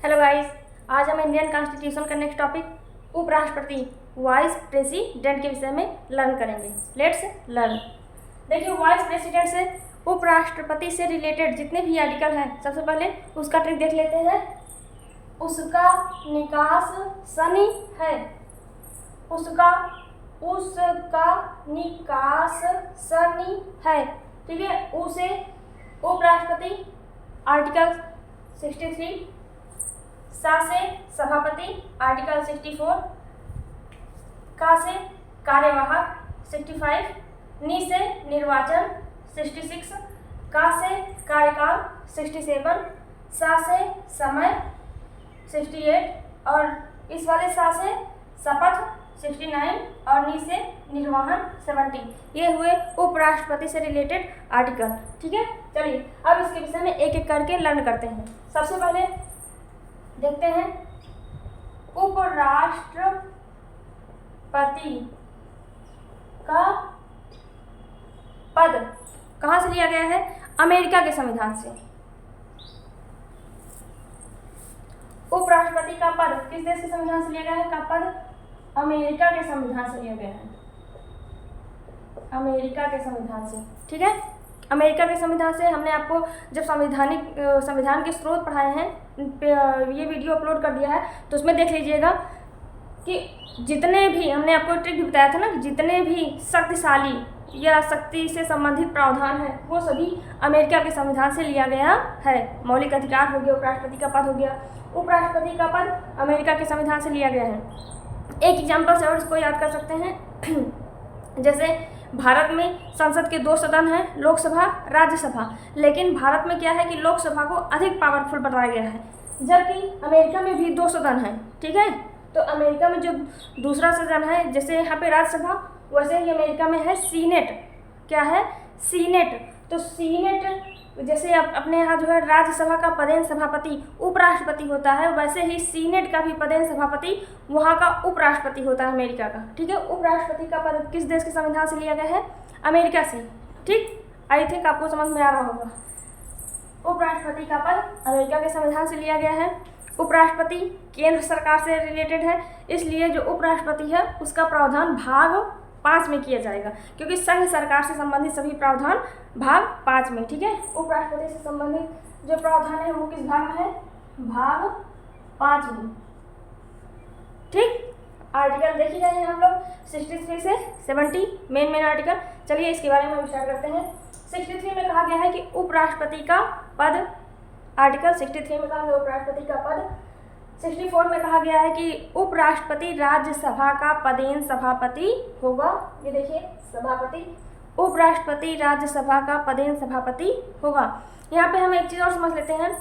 Hello guys, आज हम Indian constitution का नेक्स्ट टॉपिक उपराष्ट्रपति वाइस प्रेसिडेंट के विषय में लर्न करेंगे। Let's learn. देखिए, वाइस प्रेसिडेंट से उपराष्ट्रपति से रिलेटेड जितने भी आर्टिकल हैं, सबसे पहले उसका ट्रिक देख लेते हैं। उसका निकास सनी है। उसका निकास सनी है। ठीक है। उसे उपराष्ट्रपति आर्टिकल 63, सा से सभापति आर्टिकल 64, का से कार्यवाहक 65, नी से निर्वाचन 66, का से कार्यकाल 67, सा से समय 68 और इस वाले सा से शपथ 69 और नी से निर्वहन 70। ये हुए उपराष्ट्रपति से रिलेटेड आर्टिकल। ठीक है। चलिए अब इसके विषय में एक एक करके लर्न करते हैं। सबसे पहले देखते हैं उपराष्ट्रपति का पद कहाँ से लिया गया है? अमेरिका के संविधान से। उपराष्ट्रपति का पद किस देश के संविधान से लिया गया है? का पद अमेरिका के संविधान से लिया गया है। अमेरिका के संविधान से। ठीक है। अमेरिका के संविधान से हमने आपको जब संविधान के स्रोत पढ़ाए हैं, ये वीडियो अपलोड कर दिया है, तो उसमें देख लीजिएगा कि जितने भी हमने आपको ट्रिक भी बताया था ना, जितने भी शक्तिशाली या शक्ति से संबंधित प्रावधान है वो सभी अमेरिका के संविधान से लिया गया है। मौलिक अधिकार हो गया, उपराष्ट्रपति का पद हो गया, उपराष्ट्रपति का पद अमेरिका के संविधान से लिया गया है। एक एग्जाम्पल से और इसको याद कर सकते हैं। जैसे भारत में संसद के 2 सदन हैं, लोकसभा, राज्यसभा। लेकिन भारत में क्या है कि लोकसभा को अधिक पावरफुल बनाया गया है, जबकि अमेरिका में भी 2 सदन हैं। ठीक है। तो अमेरिका में जो दूसरा सदन है, जैसे यहाँ पे राज्यसभा, वैसे ही अमेरिका में है सीनेट। क्या है? सीनेट। तो सीनेट जैसे अपने यहाँ जो है राज्यसभा का पदेन सभापति उपराष्ट्रपति होता है, वैसे ही सीनेट का भी पदेन सभापति वहाँ का उपराष्ट्रपति होता है अमेरिका का। ठीक है। उपराष्ट्रपति का पद किस देश के संविधान से लिया गया है? अमेरिका से। ठीक। आई थिंक आपको समझ में आ रहा होगा। उपराष्ट्रपति का पद अमेरिका के संविधान से लिया गया है। उपराष्ट्रपति केंद्र सरकार से रिलेटेड है, इसलिए जो उपराष्ट्रपति है उसका प्रावधान भाग 5 में किया जाएगा, क्योंकि संघ सरकार से संबंधित सभी प्रावधान भाग 5 में। ठीक है। उपराष्ट्रपति से संबंधित जो प्रावधान है वो किस भाग में है? भाग 5 में। ठीक। आर्टिकल देख ही रहे हैं हम लोग 63 से 70 मेन आर्टिकल। चलिए इसके बारे में विचार करते हैं। 63 में कहा गया है कि उपराष्ट्रपति का पद, आर्टिकल 63 में कहा गया उपराष्ट्रपति का पद। 64 में कहा गया है कि उपराष्ट्रपति राज्यसभा का पदेन सभापति होगा। ये देखिए, सभापति। उपराष्ट्रपति राज्यसभा का पदेन सभापति होगा। यहाँ पे हम एक चीज़ और समझ लेते हैं।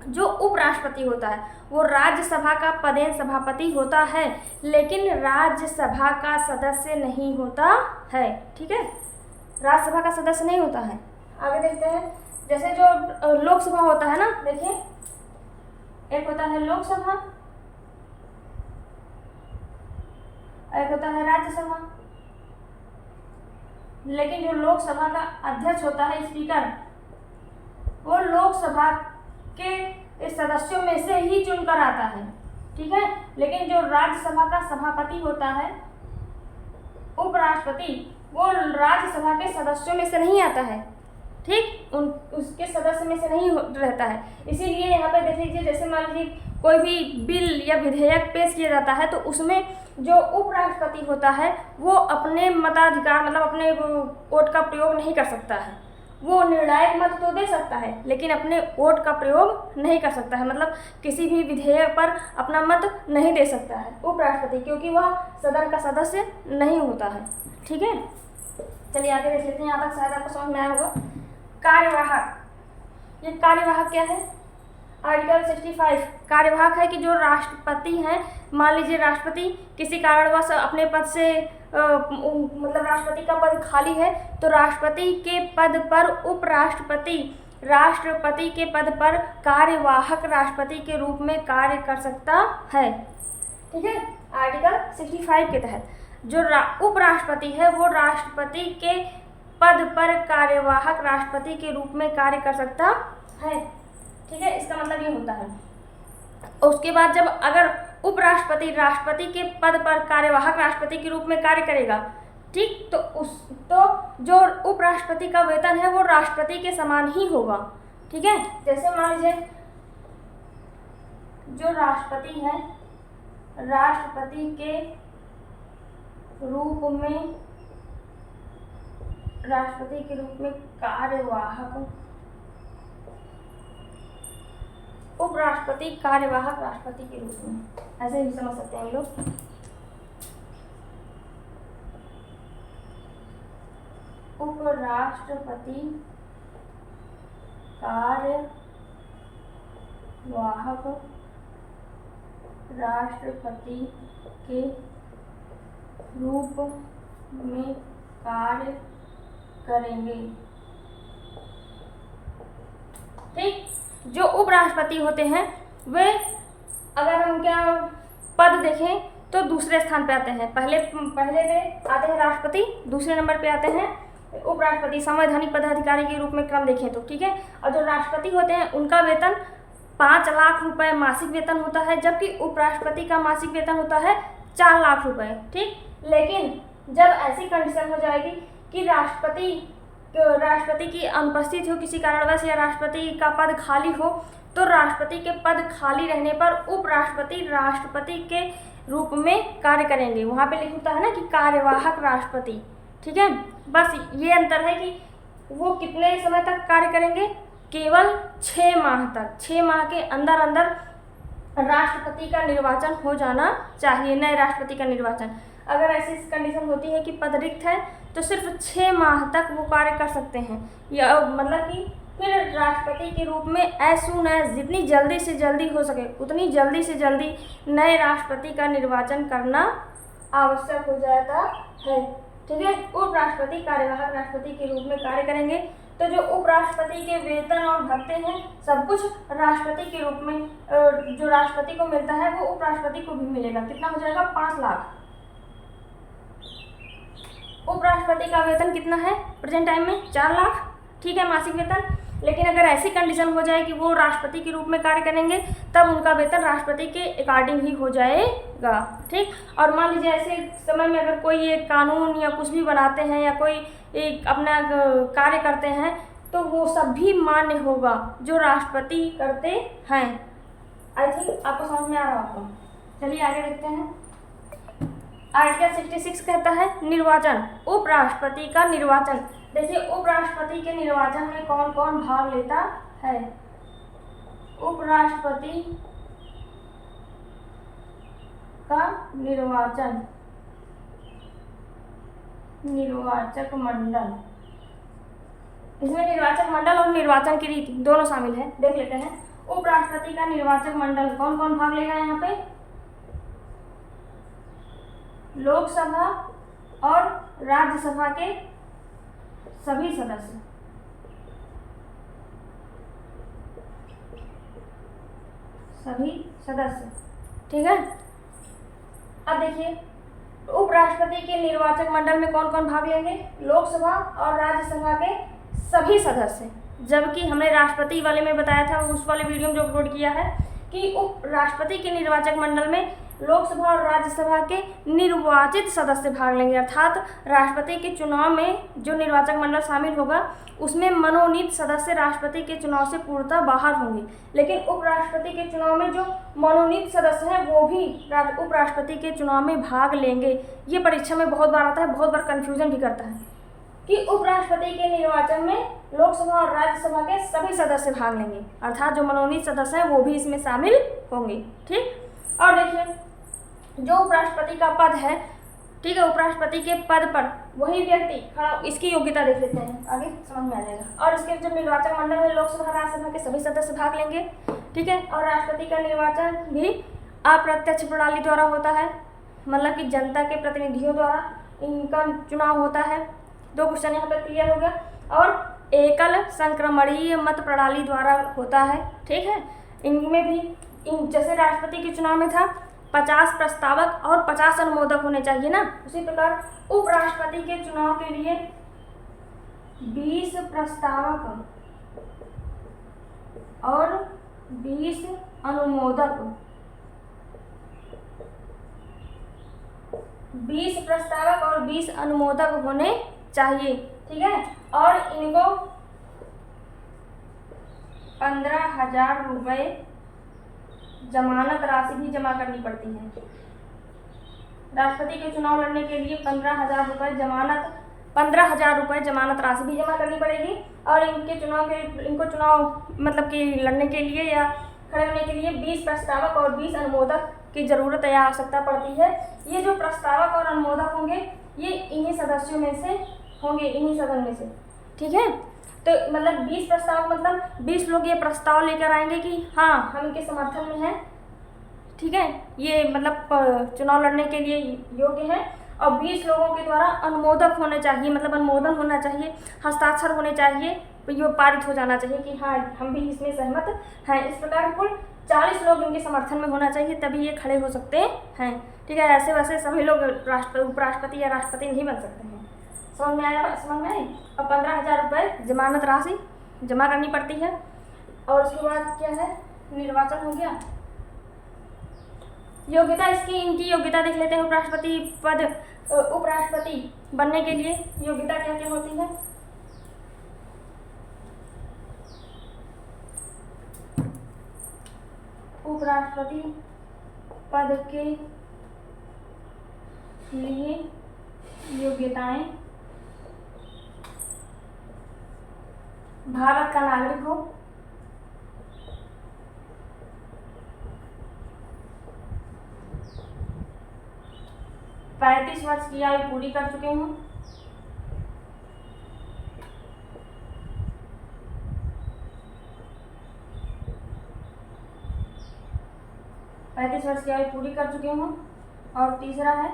जो उपराष्ट्रपति होता है वो राज्यसभा का पदेन सभापति होता है, लेकिन राज्यसभा का सदस्य नहीं होता है। ठीक है। राज्यसभा का सदस्य नहीं होता है। आगे देखते हैं। जैसे जो लोकसभा होता है ना, देखिए, एक होता है लोकसभा, एक होता है राज्यसभा। लेकिन जो लोकसभा का अध्यक्ष होता है, स्पीकर, वो लोकसभा के सदस्यों में से ही चुनकर आता है। ठीक है। लेकिन जो राज्यसभा का सभापति होता है, उपराष्ट्रपति, वो राज्यसभा के सदस्यों में से नहीं आता है। ठीक। उसके सदस्य में से नहीं रहता है। इसीलिए यहाँ पे देख लीजिए, जैसे मान लीजिए कोई भी बिल या विधेयक पेश किया जाता है, तो उसमें जो उपराष्ट्रपति होता है वो अपने मताधिकार, मतलब अपने वोट का प्रयोग नहीं कर सकता है। वो निर्णायक मत तो दे सकता है, लेकिन अपने वोट का प्रयोग नहीं कर सकता है। मतलब किसी भी विधेयक पर अपना मत नहीं दे सकता है उपराष्ट्रपति, क्योंकि वह सदन का सदस्य नहीं होता है। ठीक है। चलिए आगे देख लेते हैं। यहाँ तक शायद आपको समझ में आया होगा। कार्यवाहक। ये कार्यवाहक क्या है? आर्टिकल 65 कार्यवाहक है कि जो राष्ट्रपति हैं, मान लीजिए राष्ट्रपति किसी कारणवश अपने पद से मतलब राष्ट्रपति का पद खाली है, तो राष्ट्रपति के पद पर उपराष्ट्रपति राष्ट्रपति के पद पर कार्यवाहक राष्ट्रपति के रूप में कार्य कर सकता है। ठीक है। आर्टिकल 65 के तहत जो उपराष्ट्रपति है वो राष्ट्रपति के पद पर कार्यवाहक राष्ट्रपति के रूप में कार्य कर सकता है, ठीक है, इसका मतलब ये होता है। उसके बाद जब अगर उपराष्ट्रपति राष्ट्रपति के पद पर कार्यवाहक राष्ट्रपति के रूप में कार्य करेगा, ठीक, तो जो उपराष्ट्रपति का वेतन है वो राष्ट्रपति के समान ही होगा, ठीक है। जैसे मान लीजिए जो राष्ट्रपति है, राष्ट्रपति के रूप में कार्यवाहक, उपराष्ट्रपति कार्यवाहक राष्ट्रपति के रूप में, ऐसे भी समझ सकते हैं हम लोग। उपराष्ट्रपति कार्यवाहक राष्ट्रपति के रूप में कार्य करेंगे, ठीक। जो उपराष्ट्रपति होते हैं वे, अगर हम क्या पद देखें तो दूसरे स्थान पे आते हैं। पहले पे आते हैं राष्ट्रपति, दूसरे नंबर पे आते हैं उपराष्ट्रपति, संवैधानिक पदाधिकारी के रूप में क्रम देखें तो, ठीक है। और जो राष्ट्रपति होते हैं उनका वेतन 5 लाख रुपए मासिक वेतन होता है, जबकि उपराष्ट्रपति का मासिक वेतन होता है 4 लाख रुपए, ठीक। लेकिन जब ऐसी कंडीशन हो जाएगी कि राष्ट्रपति की अनुपस्थिति हो किसी कारणवश, या राष्ट्रपति का पद खाली हो, तो राष्ट्रपति के पद खाली रहने पर उपराष्ट्रपति राष्ट्रपति के रूप में कार्य करेंगे। वहाँ पे लिखता है ना कि कार्यवाहक राष्ट्रपति, ठीक है। बस ये अंतर है कि वो कितने समय तक कार्य करेंगे, केवल 6 माह तक। 6 माह के अंदर अंदर राष्ट्रपति का निर्वाचन हो जाना चाहिए, नए राष्ट्रपति का निर्वाचन। अगर ऐसी कंडीशन होती है कि पद रिक्त है तो सिर्फ 6 माह तक वो कार्य कर सकते हैं, या मतलब कि फिर राष्ट्रपति के रूप में एज सून एज, जितनी जल्दी से जल्दी हो सके उतनी जल्दी से जल्दी नए राष्ट्रपति का निर्वाचन करना आवश्यक हो जाता है, ठीक है। उपराष्ट्रपति कार्यवाहक राष्ट्रपति के रूप में कार्य करेंगे, तो जो उपराष्ट्रपति के वेतन और भत्ते हैं सब कुछ राष्ट्रपति के रूप में, जो राष्ट्रपति को मिलता है वो उपराष्ट्रपति को भी मिलेगा। कितना हो जाएगा, 5 लाख। उपराष्ट्रपति का वेतन कितना है प्रेजेंट टाइम में, 4 लाख, ठीक है, मासिक वेतन। लेकिन अगर ऐसी कंडीशन हो जाए कि वो राष्ट्रपति के रूप में कार्य करेंगे, तब उनका वेतन राष्ट्रपति के अकॉर्डिंग ही हो जाएगा, ठीक। और मान लीजिए ऐसे समय में अगर कोई ये कानून या कुछ भी बनाते हैं या कोई एक अपना कार्य करते हैं, तो वो सब भी मान्य होगा जो राष्ट्रपति करते हैं। आई थिंक आपको समझ में आ रहा होगा। चलिए आगे देखते हैं। आर्टिकल 66 कहता है निर्वाचन, उपराष्ट्रपति का निर्वाचन। देखिए उपराष्ट्रपति के निर्वाचन में कौन कौन भाग लेता है। उपराष्ट्रपति का निर्वाचन, निर्वाचक मंडल, इसमें निर्वाचक मंडल और निर्वाचन की रीति दोनों शामिल है। देख लेते हैं उपराष्ट्रपति का निर्वाचक मंडल कौन कौन भाग लेगा। यहाँ पे लोकसभा और राज्यसभा के सभी सदस्य, ठीक है। अब देखिए उपराष्ट्रपति के निर्वाचक मंडल में कौन कौन भाग लेंगे, लोकसभा और राज्यसभा के सभी सदस्य। जबकि हमने राष्ट्रपति वाले में बताया था, उस वाले वीडियो में जो अपलोड किया है, कि उपराष्ट्रपति के निर्वाचक मंडल में लोकसभा और राज्यसभा के निर्वाचित सदस्य भाग लेंगे। अर्थात राष्ट्रपति के चुनाव में जो निर्वाचक मंडल शामिल होगा उसमें मनोनीत सदस्य राष्ट्रपति के चुनाव से पूर्णतः बाहर होंगे, लेकिन उपराष्ट्रपति के चुनाव में जो मनोनीत सदस्य हैं वो भी उपराष्ट्रपति के चुनाव में भाग लेंगे। ये परीक्षा में बहुत बार आता है, बहुत बार कन्फ्यूजन भी करता है कि उपराष्ट्रपति के निर्वाचन में लोकसभा और राज्यसभा के सभी सदस्य भाग लेंगे, अर्थात जो मनोनीत सदस्य हैं वो भी इसमें शामिल होंगे, ठीक। और देखिए जो उपराष्ट्रपति का पद है, ठीक है, उपराष्ट्रपति के पद पर वही व्यक्ति खड़ा, इसकी योग्यता देख लेते हैं, आगे समझ में आ जाएगा। और इसके जो निर्वाचक मंडल है लोकसभा राज्यसभा के सभी सदस्य भाग लेंगे, ठीक है। और राष्ट्रपति का निर्वाचन भी अप्रत्यक्ष प्रणाली द्वारा होता है, मतलब कि जनता के प्रतिनिधियों द्वारा इनका चुनाव होता है। 2 क्वेश्चन यहाँ पर क्लियर हो गया। और एकल संक्रमणीय मत प्रणाली द्वारा होता है, ठीक है। इनमें भी जैसे राष्ट्रपति के चुनाव में था 50 प्रस्तावक और 50 अनुमोदक होने चाहिए ना, उसी प्रकार उपराष्ट्रपति के चुनाव के लिए 20 प्रस्तावक और 20 अनुमोदक, 20 प्रस्तावक और 20 अनुमोदक होने चाहिए, ठीक है। और इनको 15,000 रुपये जमानत राशि भी जमा करनी पड़ती है। राष्ट्रपति के चुनाव लड़ने के लिए 15,000 रुपये जमानत, 15,000 रुपये जमानत राशि भी जमा करनी पड़ेगी। और इनको चुनाव मतलब कि लड़ने के लिए या खड़े होने के लिए 20 प्रस्तावक और 20 अनुमोदक की ज़रूरत या आवश्यकता पड़ती है। ये जो प्रस्तावक और अनुमोदक होंगे ये इन्हीं सदस्यों में से होंगे, इन्हीं सदन में से, ठीक है। तो मतलब 20 प्रस्ताव मतलब 20 लोग ये प्रस्ताव लेकर आएंगे कि हाँ हम इनके समर्थन में हैं, ठीक है, ये मतलब चुनाव लड़ने के लिए योग्य हैं। और 20 लोगों के द्वारा अनुमोदक होने चाहिए, मतलब अनुमोदन होना चाहिए, हस्ताक्षर होने चाहिए, ये पारित हो जाना चाहिए कि हाँ हम भी इसमें सहमत हैं। इस प्रकार कुल 40 लोग इनके समर्थन में होना चाहिए, तभी ये खड़े हो सकते हैं, ठीक है। ऐसे वैसे सभी लोग उपराष्ट्रपति या राष्ट्रपति नहीं बन सकते हैं। समझ में आया? समझ में आई? और 15,000 रुपये जमानत राशि जमा करनी पड़ती है। और उसके बाद क्या है, निर्वाचन हो गया। योग्यता इनकी योग्यता देख लेते हैं। उपराष्ट्रपति बनने के लिए योग्यता क्या क्या होती है? उपराष्ट्रपति पद के लिए योग्यताएं: भारत का नागरिक हो, पैंतीस वर्ष की आयु पूरी कर चुके हों, और तीसरा है,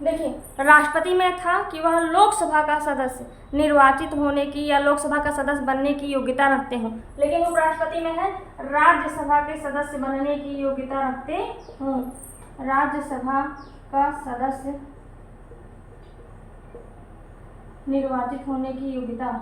देखिए राष्ट्रपति में था कि वह लोकसभा का सदस्य निर्वाचित होने की या लोकसभा का सदस्य बनने की योग्यता रखते हों, लेकिन उपराष्ट्रपति में है राज्यसभा के सदस्य बनने की योग्यता रखते हों, राज्यसभा का सदस्य निर्वाचित होने की योग्यता,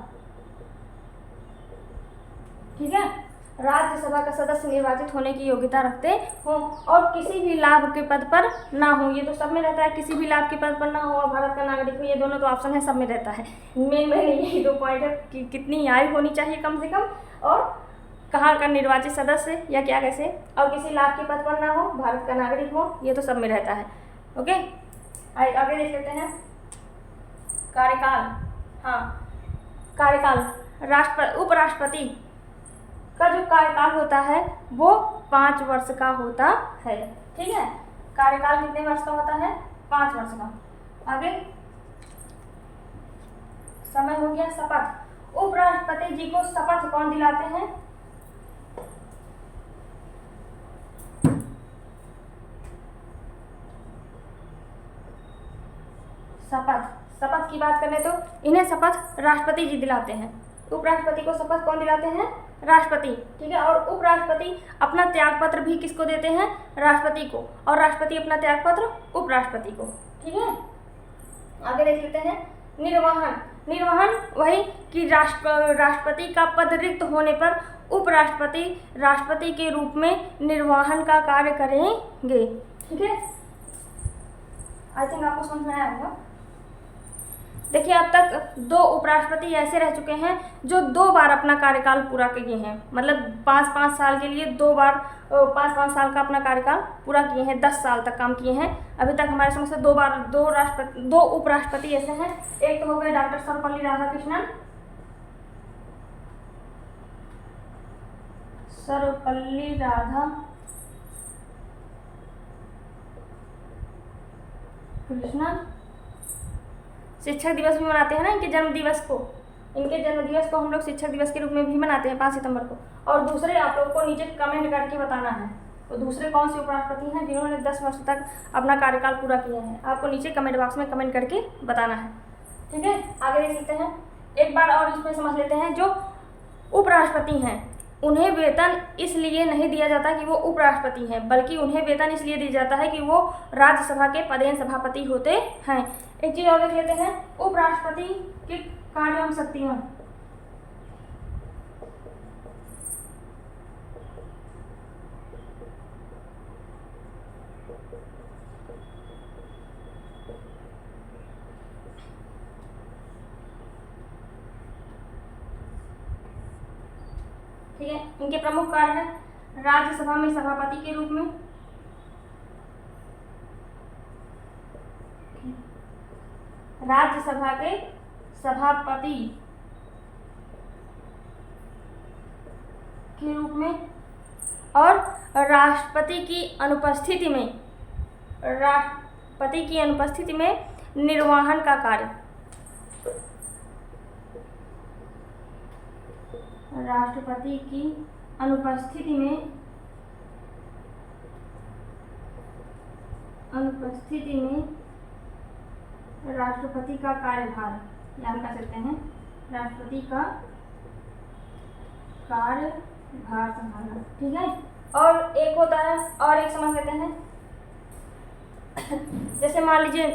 ठीक है, राज्यसभा का सदस्य निर्वाचित होने की योग्यता रखते हों और किसी भी लाभ के पद पर ना हो। ये तो सब में रहता है, किसी भी लाभ के पद पर ना हो और भारत का नागरिक हो, ये दोनों तो ऑप्शन है, सब में रहता है। मेन यही 2 पॉइंट है कि कितनी आयु होनी चाहिए कम से कम, और कहाँ का निर्वाचित सदस्य या क्या कैसे, और किसी लाभ के पद पर ना हो, भारत का नागरिक हो, ये तो सब में रहता है। ओके, आगे देख लेते हैं कार्यकाल। हाँ, कार्यकाल उपराष्ट्रपति का जो कार्यकाल होता है वो 5 वर्ष का होता है, ठीक है। कार्यकाल कितने वर्ष का होता है? 5 वर्ष का। आगे समय हो गया शपथ। उपराष्ट्रपति जी को शपथ कौन दिलाते हैं? शपथ की बात करें तो इन्हें शपथ राष्ट्रपति जी दिलाते हैं। उपराष्ट्रपति को शपथ कौन दिलाते हैं? राष्ट्रपति, ठीक है। और उपराष्ट्रपति अपना त्यागपत्र भी किसको देते हैं? राष्ट्रपति को, और राष्ट्रपति अपना त्यागपत्र उपराष्ट्रपति को, ठीक है। आगे देख लेते हैं निर्वहन वही कि राष्ट्रपति का पद रिक्त होने पर उपराष्ट्रपति राष्ट्रपति के रूप में निर्वहन का कार्य करेंगे, ठीक है। आई थिंक आपको समझ में आया होगा। देखिए अब तक 2 उपराष्ट्रपति ऐसे रह चुके हैं जो 2 बार अपना कार्यकाल पूरा किए हैं, मतलब 5-5 साल के लिए 2 बार 5-5 साल का अपना कार्यकाल पूरा किए हैं, 10 साल तक काम किए हैं। अभी तक हमारे समझ से 2 उपराष्ट्रपति ऐसे हैं। एक तो हो गए डॉक्टर सर्वपल्ली राधाकृष्णन, शिक्षक दिवस भी मनाते हैं ना, इनके जन्म दिवस को हम लोग शिक्षक दिवस के रूप में भी मनाते हैं 5 सितंबर को। और दूसरे आप लोगों को नीचे कमेंट करके बताना है, तो दूसरे कौन से उपराष्ट्रपति हैं जिन्होंने 10 वर्ष तक अपना कार्यकाल पूरा किया है, आपको नीचे कमेंट बॉक्स में कमेंट करके बताना है, ठीक है। आगे देख लेते हैं, एक बार और इसमें समझ लेते हैं। जो उपराष्ट्रपति हैं उन्हें वेतन इसलिए नहीं दिया जाता कि वो उपराष्ट्रपति हैं, बल्कि उन्हें वेतन इसलिए दिया जाता है कि वो राज्यसभा के पदेन सभापति होते हैं। एक चीज़ और देख लेते हैं, उपराष्ट्रपति की कार्य एवं शक्तियाँ। ठीक है। इनके प्रमुख कार्य हैं राज्यसभा में सभापति के रूप में, राज्यसभा के सभापति के रूप में, और राष्ट्रपति की अनुपस्थिति में निर्वहन का कार्य, राष्ट्रपति की अनुपस्थिति में राष्ट्रपति का कार्यभार, या हम कह सकते हैं राष्ट्रपति का कार्यभार संभालना, ठीक है। और एक होता है, और एक समझ लेते हैं, जैसे मान लीजिए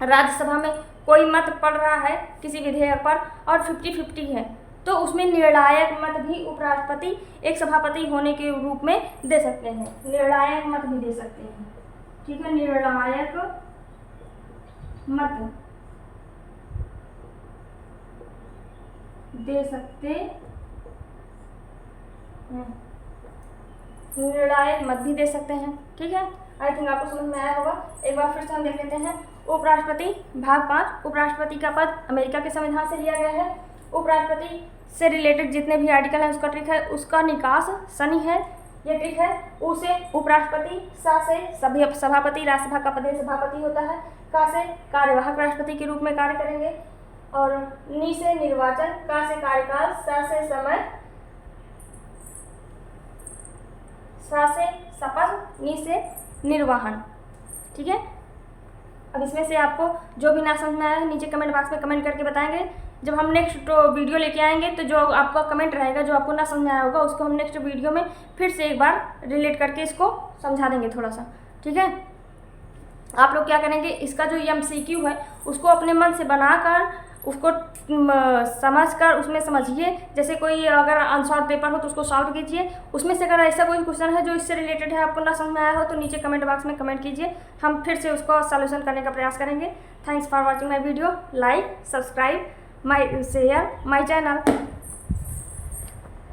राज्यसभा में कोई मत पड़ रहा है किसी विधेयक पर और 50-50 है, तो उसमें निर्णायक मत भी उपराष्ट्रपति एक सभापति होने के रूप में दे सकते हैं, निर्णायक मत भी दे सकते हैं, ठीक है। निर्णायक मत दे सकते हैं, निर्णायक मत भी दे सकते हैं, ठीक है। आई थिंक आपको समझ में आया होगा। एक बार फिर से हम देख लेते हैं। उपराष्ट्रपति भाग 5। उपराष्ट्रपति का पद अमेरिका के संविधान से लिया गया है। उपराष्ट्रपति से रिलेटेड जितने भी आर्टिकल हैं उसका ट्रिक है, उसका निकास शनि है, ये ट्रिक है। उसे उपराष्ट्रपति, सा से सभापति, राज्यसभा का पद सभापति होता है, का से कार्यवाहक राष्ट्रपति के रूप में कार्य करेंगे, और नी से निर्वाचन, का से कार्यकाल, सा से समय, सा से शपथ, नी से निर्वहन, ठीक है। अब इसमें से आपको जो भी ना समझ में आया है नीचे कमेंट बॉक्स में कमेंट करके बताएंगे। जब हम नेक्स्ट वीडियो लेके आएंगे तो जो आपका कमेंट रहेगा, जो आपको ना समझ में आया होगा, उसको हम नेक्स्ट वीडियो में फिर से एक बार रिलेट करके इसको समझा देंगे थोड़ा सा, ठीक है। आप लोग क्या करेंगे, इसका जो MCQ है उसको अपने मन से बनाकर उसको समझकर उसमें समझिए। जैसे कोई अगर अनसॉल्व पेपर हो तो उसको सॉल्व कीजिए। उसमें से अगर ऐसा कोई क्वेश्चन है जो इससे रिलेटेड है, आपको ना समझ में आया हो, तो नीचे कमेंट बॉक्स में कमेंट कीजिए, हम फिर से उसको सॉल्यूशन करने का प्रयास करेंगे। Thanks for watching my video. Like, subscribe, share my channel.